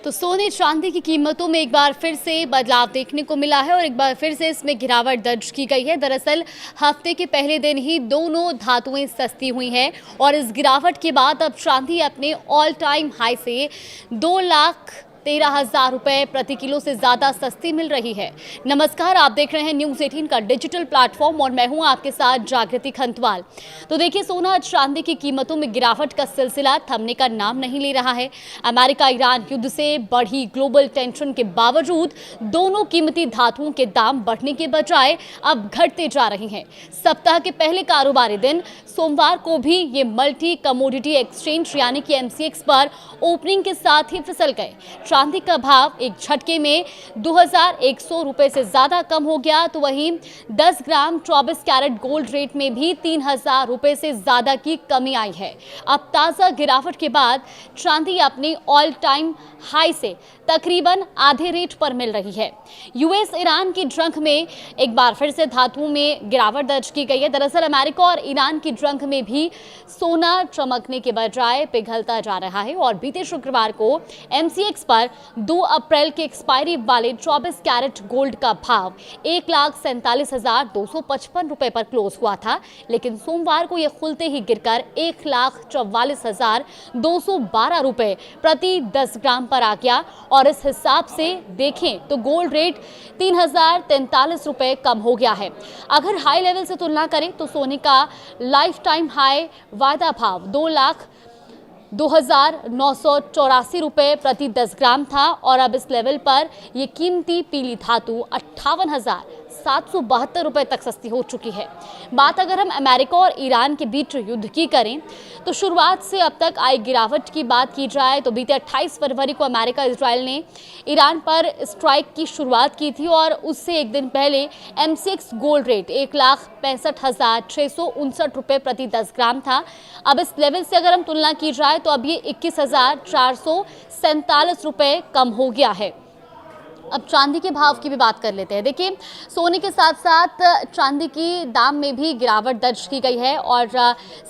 तो सोने चांदी की कीमतों में एक बार फिर से बदलाव देखने को मिला है और एक बार फिर से इसमें गिरावट दर्ज की गई है। दरअसल हफ्ते के पहले दिन ही दोनों धातुएं सस्ती हुई हैं और इस गिरावट के बाद अब चांदी अपने ऑल टाइम हाई से 2,13,000 रुपए प्रति किलो से ज्यादा सस्ती मिल रही है। नमस्कार, आप देख रहे हैं न्यूज़ 18 का डिजिटल प्लेटफॉर्म और मैं हूं आपके साथ जागृति खंतवाल। तो देखिए, सोना चांदी की कीमतों में गिरावट का सिलसिला थमने का नाम नहीं ले रहा है। अमेरिका ईरान युद्ध से बढ़ी ग्लोबल टेंशन के बावजूद दोनों कीमती धातुओं के दाम बढ़ने के बजाय अब घटते जा रहे हैं। सप्ताह के पहले कारोबारी दिन सोमवार को भी ये मल्टी कमोडिटी एक्सचेंज यानी कि एमसीएक्स पर ओपनिंग के साथ ही फिसल गए। चांदी का भाव एक झटके में 2,100 रुपए से ज्यादा कम हो गया, तो वहीं 10 ग्राम 24 कैरेट गोल्ड रेट में भी 3,000 रुपए से ज्यादा की कमी आई है। अब ताजा गिरावट के बाद चांदी अपनी ऑल टाइम हाई से तकरीबन आधे रेट पर मिल रही है। यूएस ईरान की जंग में एक बार फिर से धातुओं में गिरावट दर्ज की गई है। दरअसल अमेरिका और ईरान की जंग में भी सोना चमकने के बजाय पिघलता जा रहा है और बीते शुक्रवार को एमसीएक्स पर 2 अप्रैल के एक्सपायरी वाले 24 कैरेट गोल्ड का भाव 1,47,255 रुपए पर क्लोज हुआ था, लेकिन सोमवार को यह खुलते ही गिरकर 1,44,212 रुपए प्रति 10 ग्राम पर आ गया और इस हिसाब से देखें तो गोल्ड रेट 3,043 रुपए कम हो गया है। अगर हाई लेवल से तुलना करें तो सोने का लाइफ टाइम हाई वायदा भाव 2,0984 रुपए प्रति 10 ग्राम था और अब इस लेवल पर यह कीमती पीली धातु 58,772 रुपए तक सस्ती हो चुकी है। बात अगर हम अमेरिका और ईरान के बीच युद्ध की करें तो शुरुआत से अब तक आई गिरावट की बात की जाए तो बीते 28 फरवरी को अमेरिका इजराइल ने ईरान पर स्ट्राइक की शुरुआत की थी और उससे एक दिन पहले एमसीएक्स गोल्ड रेट 1,65,659 रुपए प्रति 10 ग्राम था। अब इस लेवल से अगर हम तुलना की जाए तो अब ये 21,447 रुपए कम हो गया है। अब चांदी के भाव की भी बात कर लेते हैं। देखिए, सोने के साथ साथ चांदी की दाम में भी गिरावट दर्ज की गई है और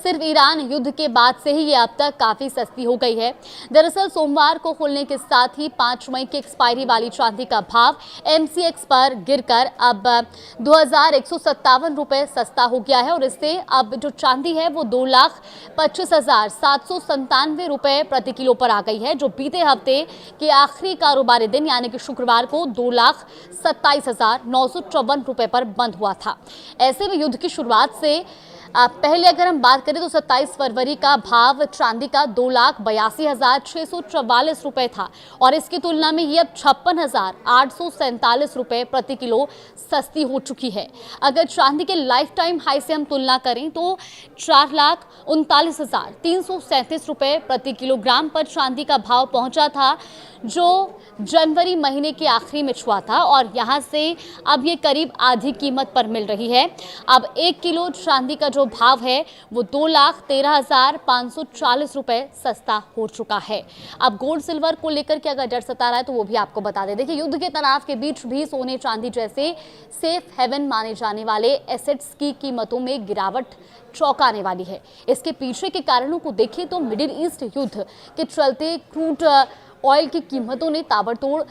सिर्फ ईरान युद्ध के बाद से ही ये अब तक काफ़ी सस्ती हो गई है। दरअसल सोमवार को खुलने के साथ ही 5 मई की एक्सपायरी वाली चांदी का भाव एमसीएक्स पर गिरकर अब 2,157 रुपये सस्ता हो गया है और इससे अब जो चांदी है वो 2,25,797 रुपये प्रति किलो पर आ गई है, जो बीते हफ्ते के आखिरी कारोबारी दिन यानी कि शुक्रवार को 2,27,954 रुपए पर बंद हुआ था। ऐसे में युद्ध की शुरुआत से पहले अगर हम बात करें तो 27 फरवरी का भाव चांदी का 2,82,644 रुपए था और इसकी तुलना में ये अब 56,847 रुपए प्रति किलो सस्ती हो चुकी है। अगर चांदी के लाइफ टाइम हाई से हम तुलना करें तो 4,39,337 रुपए प्रति किलोग्राम पर चांदी का भाव पहुंचा था, जो जनवरी महीने के आखिरी में छुआ था और यहां से अब ये करीब आधी कीमत पर मिल रही है। अब 1 किलो चांदी का जो भाव है वो 2,13,540 रुपए सस्ता हो चुका है। अब गोल्ड सिल्वर को लेकर के अगर डर सता रहा है तो वो भी आपको बता दें। देखिए, युद्ध के तनाव के बीच भी सोने चांदी जैसे सेफ हेवन माने जाने वाले एसेट्स की कीमतों में गिरावट चौंकाने वाली है। इसके पीछे के कारणों को देखें तो मिडिल ईस्ट युद्ध के चलते क्रूड ऑयल की कीमतों ने ताबड़तोड़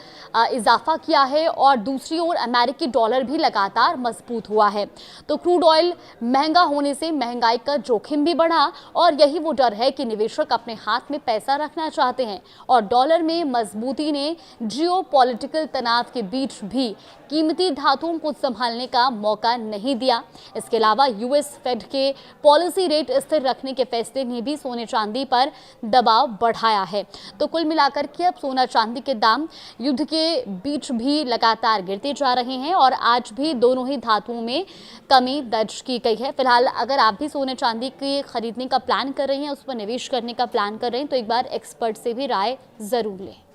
इजाफा किया है और दूसरी ओर अमेरिकी डॉलर भी लगातार मजबूत हुआ है। तो क्रूड ऑयल महंगा होने से महंगाई का जोखिम भी बढ़ा और यही वो डर है कि निवेशक अपने हाथ में पैसा रखना चाहते हैं और डॉलर में मजबूती ने जियोपॉलिटिकल तनाव के बीच भी कीमती धातुओं को संभालने का मौका नहीं दिया। इसके अलावा यूएस फेड के पॉलिसी रेट स्थिर रखने के फैसले ने भी सोने चांदी पर दबाव बढ़ाया है। तो कुल मिलाकर कि अब सोना चांदी के दाम युद्ध के बीच भी लगातार गिरते जा रहे हैं और आज भी दोनों ही धातुओं में कमी दर्ज की गई है। फिलहाल अगर आप भी सोने चांदी के खरीदने का प्लान कर रहे हैं, उस पर निवेश करने का प्लान कर रहे हैं तो एक बार एक्सपर्ट से भी राय जरूर लें।